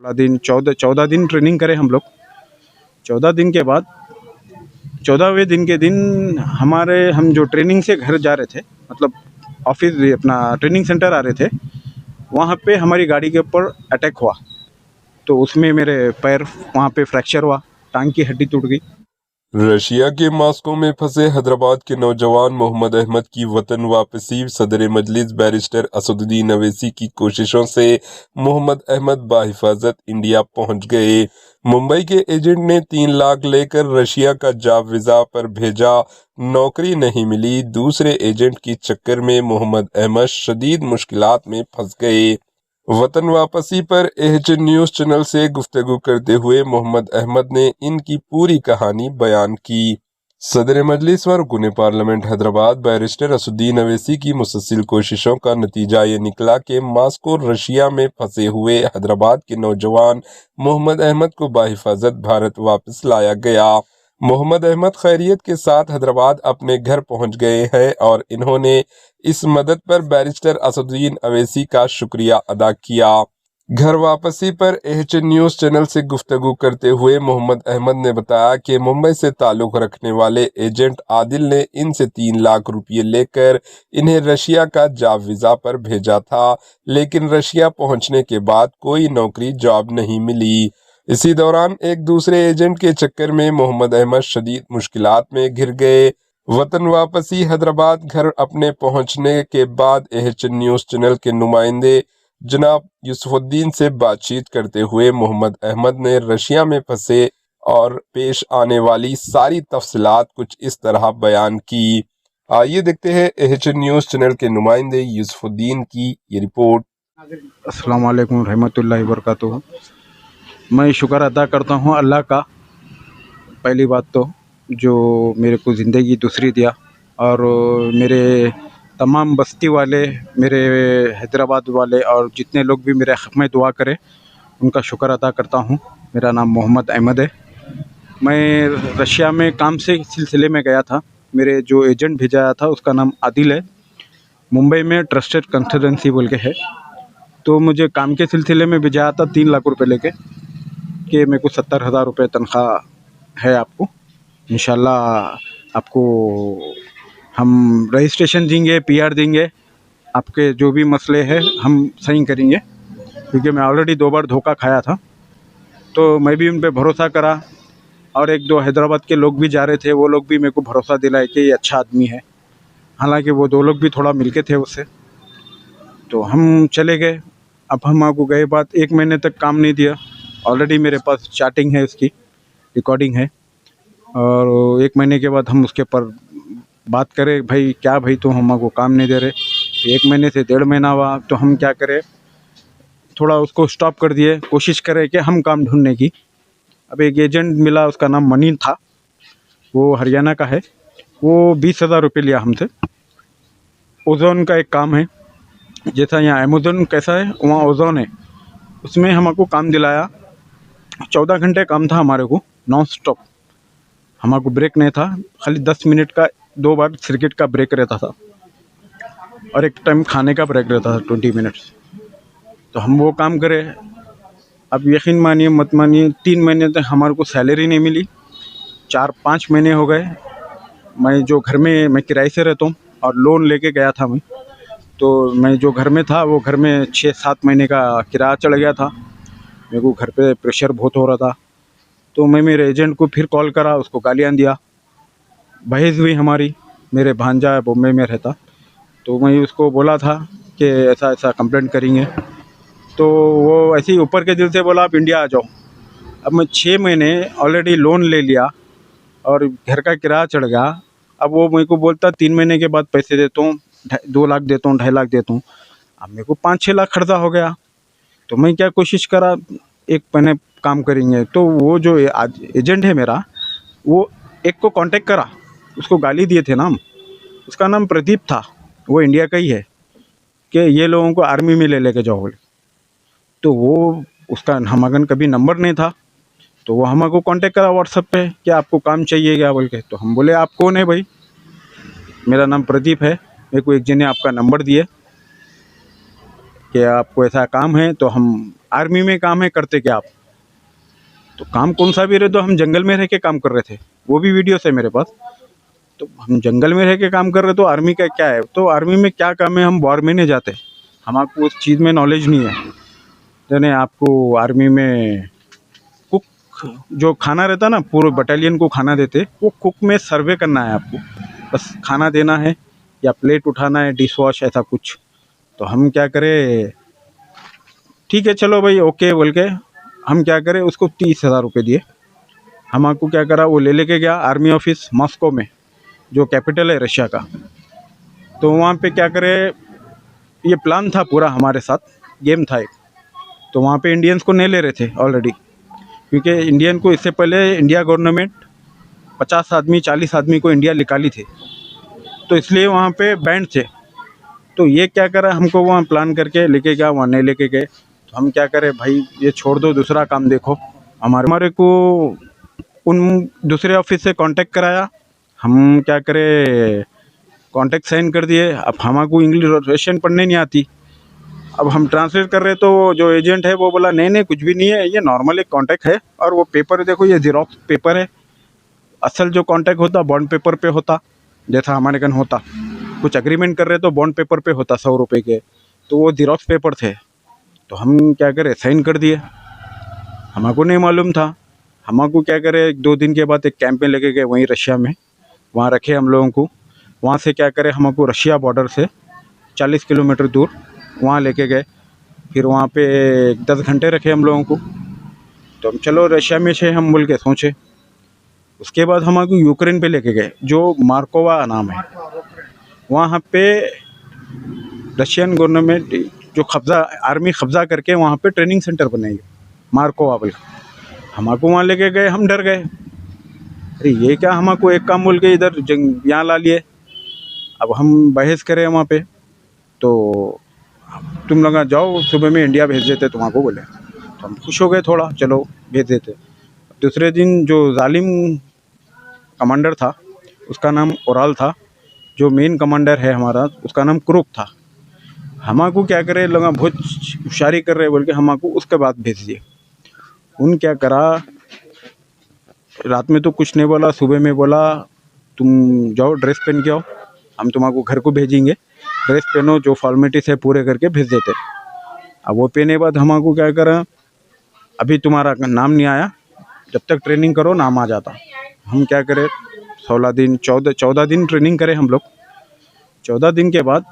दिन 14 दिन ट्रेनिंग करे हम लोग। 14 दिन के बाद 14वें दिन के दिन हम जो ट्रेनिंग से घर जा रहे थे, मतलब ऑफिस अपना ट्रेनिंग सेंटर आ रहे थे, वहाँ पे हमारी गाड़ी के ऊपर अटैक हुआ। तो उसमें मेरे पैर वहाँ पे फ्रैक्चर हुआ, टांग की हड्डी टूट गई। रशिया के मॉस्को में फंसे हैदराबाद के नौजवान मोहम्मद अहमद की वतन वापसी। सदर मजलिस बैरिस्टर असदुद्दीन अवैसी की कोशिशों से मोहम्मद अहमद बाहिफाजत इंडिया पहुंच गए। मुंबई के एजेंट ने 3 लाख लेकर रशिया का जॉब वीजा पर भेजा, नौकरी नहीं मिली। दूसरे एजेंट की चक्कर में मोहम्मद अहमद शदीद मुश्किलात में फंस गए। वतन वापसी पर एचएन न्यूज चैनल से गुफ्तगू करते हुए मोहम्मद अहमद ने इनकी पूरी कहानी बयान की। सदर मजलिस व रुकन पार्लियामेंट हैदराबाद बैरिस्टर असदुद्दीन अवैसी की मुसलसल कोशिशों का नतीजा ये निकला कि मॉस्को रशिया में फंसे हुए हैदराबाद के नौजवान मोहम्मद अहमद को बाहिफाजत भारत वापस लाया गया। मोहम्मद अहमद खैरियत के साथ हैदराबाद अपने घर पहुंच गए हैं और इन्होंने इस मदद पर बैरिस्टर असदुद्दीन अवैसी का शुक्रिया अदा किया। घर वापसी पर एचएन न्यूज चैनल से गुफ्तगू करते हुए मोहम्मद अहमद ने बताया कि मुंबई से ताल्लुक रखने वाले एजेंट आदिल ने इनसे 3 लाख रुपये लेकर इन्हें रशिया का जॉब वीजा पर भेजा था, लेकिन रशिया पहुंचने के बाद कोई नौकरी जॉब नहीं मिली। इसी दौरान एक दूसरे एजेंट के चक्कर में मोहम्मद अहमद शदीद मुश्किलात में घिर गए। वतन वापसी हैदराबाद घर अपने पहुंचने के बाद एचएन न्यूज चैनल के नुमाइंदे जनाब यूसुफुद्दीन से बातचीत करते हुए मोहम्मद अहमद ने रशिया में फंसे और पेश आने वाली सारी तफसीलात कुछ इस तरह बयान की। आइए देखते हैं एचएन न्यूज चैनल के नुमाइंदे यूसुफुद्दीन की ये रिपोर्ट। अस्सलाम वालेकुम रहमतुल्लाहि व बरकातुहू। मैं शुक्र अदा करता हूँ अल्लाह का, पहली बात तो जो मेरे को ज़िंदगी दूसरी दिया, और मेरे तमाम बस्ती वाले, मेरे हैदराबाद वाले और जितने लोग भी मेरे हक़ में दुआ करें उनका शुक्र अदा करता हूँ। मेरा नाम मोहम्मद अहमद है। मैं रशिया में काम से सिलसिले में गया था। मेरे जो एजेंट भेजा था उसका नाम आदिल है, मुंबई में ट्रस्टेड कंसल्टेंसी बोल के है। तो मुझे काम के सिलसिले में भेजा था 3 लाख रुपए लेके कि मेरे को 70,000 रुपये तनख्वाह है आपको, इंशाल्लाह आपको हम रजिस्ट्रेशन देंगे, पीआर देंगे, आपके जो भी मसले हैं हम सही करेंगे। क्योंकि मैं ऑलरेडी 2 बार धोखा खाया था, तो मैं भी उन पे भरोसा करा, और 1-2 हैदराबाद के लोग भी जा रहे थे, वो लोग भी मेरे को भरोसा दिलाए कि ये अच्छा आदमी है। हालांकि वो 2 लोग भी थोड़ा मिलके थे उससे। तो हम चले गए। अब हम आपको गए बात 1 महीने तक काम नहीं दिया। ऑलरेडी मेरे पास चैटिंग है, उसकी रिकॉर्डिंग है, और 1 महीने के बाद हम उसके ऊपर बात करें, भाई क्या भाई तुम हमको काम नहीं दे रहे। तो 1 महीने से 1.5 महीना हुआ, तो हम क्या करें, थोड़ा उसको स्टॉप कर दिए, कोशिश करें कि हम काम ढूंढने की। अब एक एजेंट मिला, उसका नाम मनी था, वो हरियाणा का है। वो 20,000 रुपये लिया हमसे। ओजोन का एक काम है, जैसा यहाँ अमेज़न कैसा है वहाँ ओजोन है, उसमें हमको काम दिलाया। 14 घंटे काम था हमारे को, नॉन स्टॉप। हमारे ब्रेक नहीं था, खाली 10 मिनट का 2 बार क्रिकेट का ब्रेक रहता था, और एक टाइम खाने का ब्रेक रहता था 20 मिनट्स। तो हम वो काम करें। अब यकीन मानिए मत मानिए, 3 महीने तक हमारे को सैलरी नहीं मिली। 4-5 महीने हो गए। मैं जो घर में मैं किराए से रहता हूँ और लोन लेके गया था मैं, तो मैं जो घर में था वो घर में 6-7 महीने का किराया चढ़ गया था। मेरे को घर पे प्रेशर बहुत हो रहा था। तो मैं मेरे एजेंट को फिर कॉल करा, उसको गालियाँ दिया, बहस हुई हमारी। मेरे भांजा बॉम्बे में रहता, तो मैं उसको बोला था कि ऐसा ऐसा कंप्लेंट करेंगे। तो वो ऐसे ही ऊपर के दिल से बोला आप इंडिया आ जाओ। अब मैं 6 महीने ऑलरेडी लोन ले लिया और घर का किराया चढ़ गया। अब वो मेरे को बोलता 3 महीने के बाद पैसे देता हूँ, 2 लाख देता हूँ, 2.5 लाख देता हूँ। अब मेरे को 5-6 लाख खर्चा हो गया। तो मैं क्या कोशिश करा, एक महीने काम करेंगे। तो वो जो एजेंट है मेरा, वो एक को कांटेक्ट करा, उसको गाली दिए थे नाम, उसका नाम प्रदीप था, वो इंडिया का ही है, कि ये लोगों को आर्मी में ले लेके जाओ बोले। तो वो उसका हमागन कभी नंबर नहीं था, तो वो हमको कांटेक्ट करा व्हाट्सएप पे कि आपको काम चाहिए क्या बोल के। तो हम बोले आप कौन है भाई? मेरा नाम प्रदीप है, मेरे को एक जने आपका नंबर दिए। कि आपको ऐसा काम है तो हम आर्मी में काम है, करते क्या आप? तो काम कौन सा भी रहे, तो हम जंगल में रह के काम कर रहे थे, वो भी वीडियोस है मेरे पास। तो हम जंगल में रह के काम कर रहे, तो आर्मी का क्या है? तो आर्मी में क्या काम है, हम वॉर में नहीं जाते, हमको उस चीज़ में नॉलेज नहीं है। यानी आपको आर्मी में कुक जो खाना रहता है ना, पूरे बटालियन को खाना देते, वो कुक में सर्वे करना है आपको, बस खाना देना है या प्लेट उठाना है, डिश वॉश, ऐसा कुछ। तो हम क्या करें, ठीक है चलो भाई ओके बोल के हम क्या करें, उसको 30,000 रुपये दिए। हमको क्या करा, वो ले लेके गया आर्मी ऑफिस मॉस्को में, जो कैपिटल है रशिया का। तो वहाँ पे क्या करे, ये प्लान था पूरा हमारे साथ, गेम था एक। तो वहाँ पे इंडियंस को नहीं ले रहे थे ऑलरेडी, क्योंकि इंडियन को इससे पहले इंडिया गवर्नमेंट 50 आदमी 40 आदमी को इंडिया निकाली थी, तो इसलिए वहाँ पे बैंड थे। तो ये क्या करा, हमको वहाँ प्लान करके लेके गया, वहाँ नहीं लेके गए। तो हम क्या करें भाई, ये छोड़ दो, दूसरा काम देखो। हमारे को उन दूसरे ऑफिस से कांटेक्ट कराया, हम क्या करें, कांटेक्ट साइन कर दिए। अब हमको इंग्लिश रशियन पढ़ने नहीं आती, अब हम ट्रांसलेट कर रहे, तो जो एजेंट है वो बोला नहीं नहीं कुछ भी नहीं है, ये नॉर्मल एक कांटेक्ट है, और वो पेपर देखो, ये जीरोक्स पेपर है। असल जो कांटेक्ट होता बॉन्ड पेपर पे होता, जैसा हमारे कन होता, कुछ एग्रीमेंट कर रहे तो बॉन्ड पेपर पे होता 100 रुपये के, तो वो जीरोक्स पेपर थे। तो हम क्या करें, साइन कर दिए। हमको नहीं मालूम था। हमको क्या करें, 2 दिन के बाद एक कैंप में लेके गए वहीं रशिया में, वहाँ रखे हम लोगों को। वहाँ से क्या करें, हमको रशिया बॉर्डर से 40 किलोमीटर दूर वहाँ लेके गए। फिर वहाँ पे 10 घंटे रखे हम लोगों को। तो हम चलो रशिया में से हम बोल के सोचे। उसके बाद हमको यूक्रेन पे लेके गए, जो मार्कोवा नाम है। वहाँ पे रशियन गवर्नमेंट जो कब्ज़ा, आर्मी कब्ज़ा करके वहाँ पे ट्रेनिंग सेंटर बनाएगी, मार्कोवा बोल के। हमको वहाँ लेके गए, हम डर गए, अरे ये क्या, हमको एक काम बोल के इधर यहाँ ला लिए। अब हम बहस करें वहाँ पे, तो तुम लोग जाओ, सुबह में इंडिया भेज देते तुमको बोले। तो हम खुश हो गए थोड़ा, चलो भेज देते। दूसरे दिन जो जालिम कमांडर था, उसका नाम ओराल था, जो मेन कमांडर है हमारा, उसका नाम क्रूक था। हमको क्या करे, लोग बहुत होशियारी कर रहे बोल के हमको उसके बाद भेज दिए। उन क्या करा, रात में तो कुछ नहीं बोला, सुबह में बोला तुम जाओ ड्रेस पहन के आओ, हम तुम्हारा घर को भेजेंगे, ड्रेस पहनो, जो फॉर्मेलिटीज है पूरे करके भेज देते। अब वो पहने बाद हमको क्या करा, अभी तुम्हारा नाम नहीं आया, जब तक ट्रेनिंग करो नाम आ जाता। हम क्या करें, 16 दिन 14 दिन ट्रेनिंग करें हम लोग। 14 दिन के बाद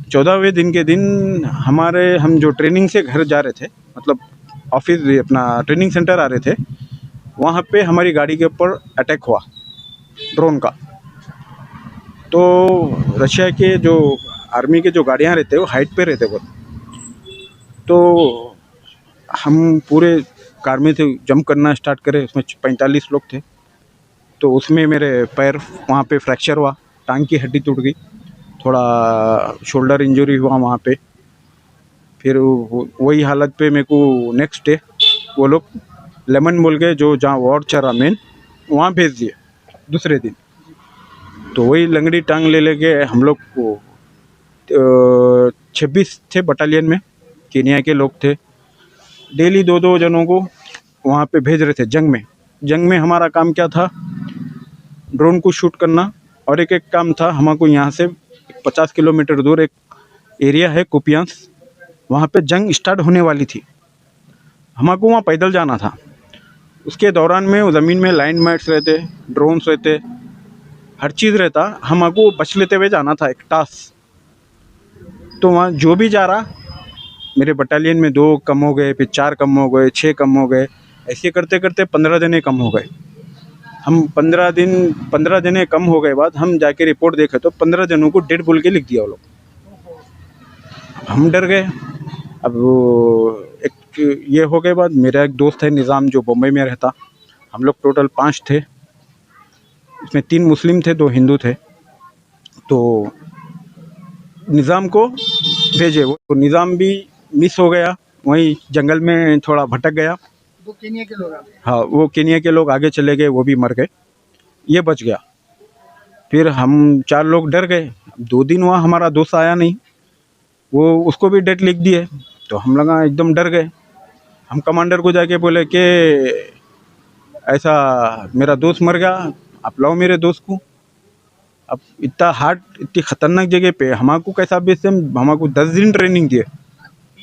14वें दिन के दिन हम जो ट्रेनिंग से घर जा रहे थे, मतलब ऑफिस अपना ट्रेनिंग सेंटर आ रहे थे, वहाँ पे हमारी गाड़ी के ऊपर अटैक हुआ ड्रोन का। तो रशिया के जो आर्मी के जो गाड़ियाँ रहते हैं वो हाइट पे रहते बहुत, तो हम पूरे कार में से जंप करना स्टार्ट करे। उसमें 45 लोग थे। तो उसमें मेरे पैर वहाँ पे फ्रैक्चर हुआ, टांग की हड्डी टूट गई, थोड़ा शोल्डर इंजरी हुआ वहाँ पे। फिर वही हालत पे मेरे को नेक्स्ट डे वो लोग लेमन बोल के, जो जहाँ वॉर चला मेन, वहाँ भेज दिए दूसरे दिन। तो वही लंगड़ी टांग ले लेके हम लोग को 26 थे बटालियन में, केनिया के लोग थे। डेली 2-2 जनों को वहाँ पे भेज रहे थे जंग में। जंग में हमारा काम क्या था, ड्रोन को शूट करना, और एक काम था हमको यहाँ से 50 किलोमीटर दूर एक एरिया है कुपियांस, वहाँ पे जंग स्टार्ट होने वाली थी, हमको वहाँ पैदल जाना था। उसके दौरान में ज़मीन में लाइन माइट्स रहते, ड्रोन्स रहते, हर चीज़ रहता, हमको बच लेते हुए जाना था एक टास्क। तो वहाँ जो भी जा रहा, मेरे बटालियन में 2 कम हो गए, फिर 4 कम हो गए, 6 कम हो गए, ऐसे करते करते 15 जने कम हो गए। हम 15 जने कम हो गए बाद हम जाके रिपोर्ट देखे तो 15 जनों को डेड बोल के लिख दिया वो लोग। हम डर गए। अब एक ये हो गए बाद, मेरा एक दोस्त है निज़ाम, जो बम्बई में रहता, हम लोग टोटल 5 थे, इसमें 3 मुस्लिम थे, 2 हिंदू थे। तो निज़ाम को भेजे, वो तो निज़ाम भी मिस हो गया, वहीं जंगल में थोड़ा भटक गया। वो केनिया के लोग आगे, हाँ, वो केनिया के लोग आगे चले गए, वो भी मर गए, ये बच गया। फिर हम 4 लोग डर गए। 2 दिन वहाँ हमारा दोस्त आया नहीं, वो उसको भी डेट लिख दिए। तो हम लगा एकदम डर गए। हम कमांडर को जाके बोले कि ऐसा मेरा दोस्त मर गया, आप लाओ मेरे दोस्त को। अब इतना हार्ड, इतनी खतरनाक जगह पे हमारे कैसा बेचते, हमारे 10 दिन ट्रेनिंग दिए।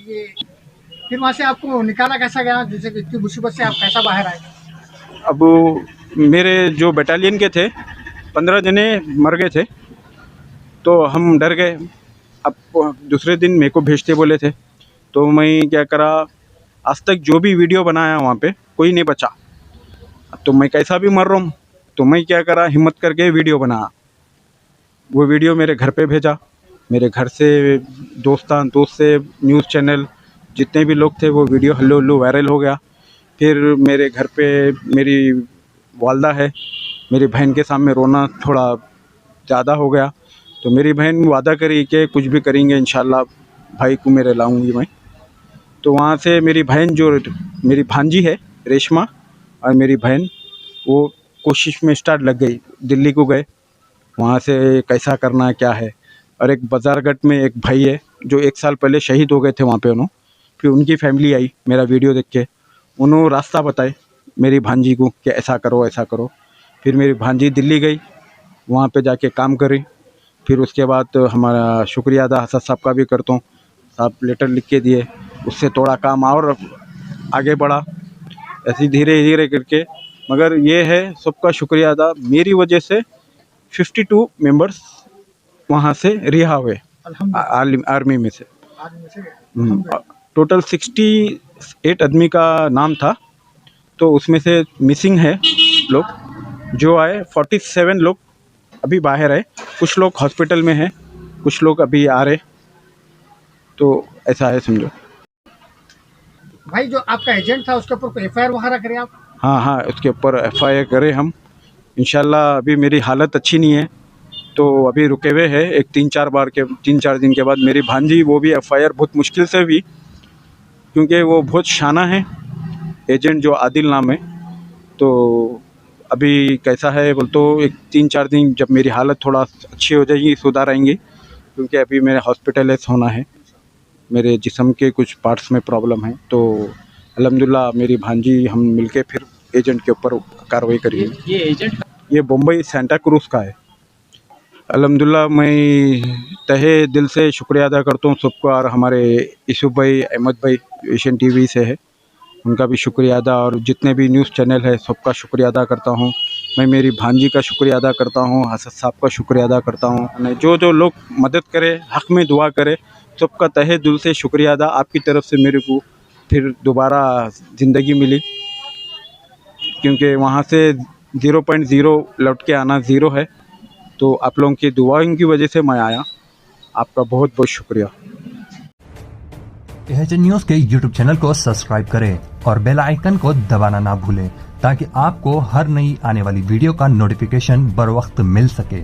ये फिर वहाँ से आपको निकाला कैसा गया, जैसे कि इतनी मुसीबत से आप कैसा बाहर आए? अब मेरे जो बटालियन के थे 15 जने मर गए थे, तो हम डर गए। अब दूसरे दिन मेरे को भेजते बोले थे, तो मैं क्या करा, आज तक जो भी वीडियो बनाया वहाँ पे कोई नहीं बचा। तो मैं कैसा भी मर रहा हूँ, तो मैं क्या करा, हिम्मत करके वीडियो बनाया। वो वीडियो मेरे घर पे भेजा। मेरे घर से दोस्त से न्यूज़ चैनल जितने भी लोग थे, वो वीडियो हल्लो हल्लो वायरल हो गया। फिर मेरे घर पे मेरी वालदा है, मेरी बहन के सामने रोना थोड़ा ज़्यादा हो गया। तो मेरी बहन वादा करी कि कुछ भी करेंगे इंशाल्लाह भाई को मेरे लाऊंगी मैं। तो वहाँ से मेरी बहन, जो मेरी भांजी है रेशमा, और मेरी बहन, वो कोशिश में स्टार्ट लग गई। दिल्ली को गए, वहाँ से कैसा करना है क्या है। और एक बाजारगढ़ में एक भाई है जो 1 साल पहले शहीद हो गए थे वहाँ पे उन्होंने। फिर उनकी फैमिली आई मेरा वीडियो देख के, उन्होंने रास्ता बताए मेरी भांजी को कि ऐसा करो ऐसा करो। फिर मेरी भांजी दिल्ली गई, वहाँ पे जाके काम करी। फिर उसके बाद तो हमारा शुक्रिया अदा हसन साहब का भी करता हूँ। साहब लेटर लिख के दिए, उससे थोड़ा काम और आगे बढ़ा, ऐसे धीरे धीरे करके। मगर ये है सबका शुक्रिया अदा, मेरी वजह से 52 मेंबर्स वहाँ से रिहा हुए अल्हम्दुलिल्लाह। आर्मी में से। आज में से टोटल 68 आदमी का नाम था, तो उसमें से मिसिंग है लोग जो आए। 47 लोग अभी बाहर है, कुछ लोग हॉस्पिटल में हैं, कुछ लोग अभी आ रहे। तो ऐसा है समझो। भाई जो आपका एजेंट था उसके ऊपर कोई एफआईआर वगैरह करे आप? हाँ, उसके ऊपर FIR करें हम इंशाल्लाह। अभी मेरी हालत अच्छी नहीं है, तो अभी रुके हुए हैं। एक 3-4 दिन के बाद मेरी भांजी, वो भी FIR बहुत मुश्किल से हुई, क्योंकि वो बहुत शाना है एजेंट, जो आदिल नाम है। तो अभी कैसा है बोल, तो एक 3-4 दिन जब मेरी हालत थोड़ा अच्छी हो जाएगी, सुधार आएंगी, क्योंकि अभी मेरे हॉस्पिटलाइज होना है। मेरे जिस्म के कुछ पार्ट्स में प्रॉब्लम है। तो अल्हम्दुलिल्लाह मेरी भांजी, हम मिलके फिर एजेंट के ऊपर कार्रवाई करेंगे। ये एजेंट ये बम्बई सेंटा क्रूज़ का है। अल्हम्दुलिल्लाह मैं तहे दिल से शुक्रिया अदा करता हूँ सबका, और हमारे यूसुफ भाई, अहमद भाई एशियन टीवी से है, उनका भी शुक्रिया अदा, और जितने भी न्यूज़ चैनल है सबका शुक्रिया अदा करता हूँ। मैं मेरी भांजी का शुक्रिया अदा करता हूँ, हसन साहब का शुक्रिया अदा करता हूँ। जो लोग मदद करे, हक़ में दुआ करे, सबका तहे दिल से शुक्रिया अदा। आपकी तरफ से मेरे को फिर दोबारा ज़िंदगी मिली, क्योंकि वहाँ से 0.0 लौट के आना ज़ीरो है। तो आप लोगों की दुआओं की वजह से मैं आया। आपका बहुत बहुत शुक्रिया। एएचएन न्यूज़ के यूट्यूब चैनल को सब्सक्राइब करें और बेल आइकन को दबाना ना भूलें, ताकि आपको हर नई आने वाली वीडियो का नोटिफिकेशन बर वक्त मिल सके।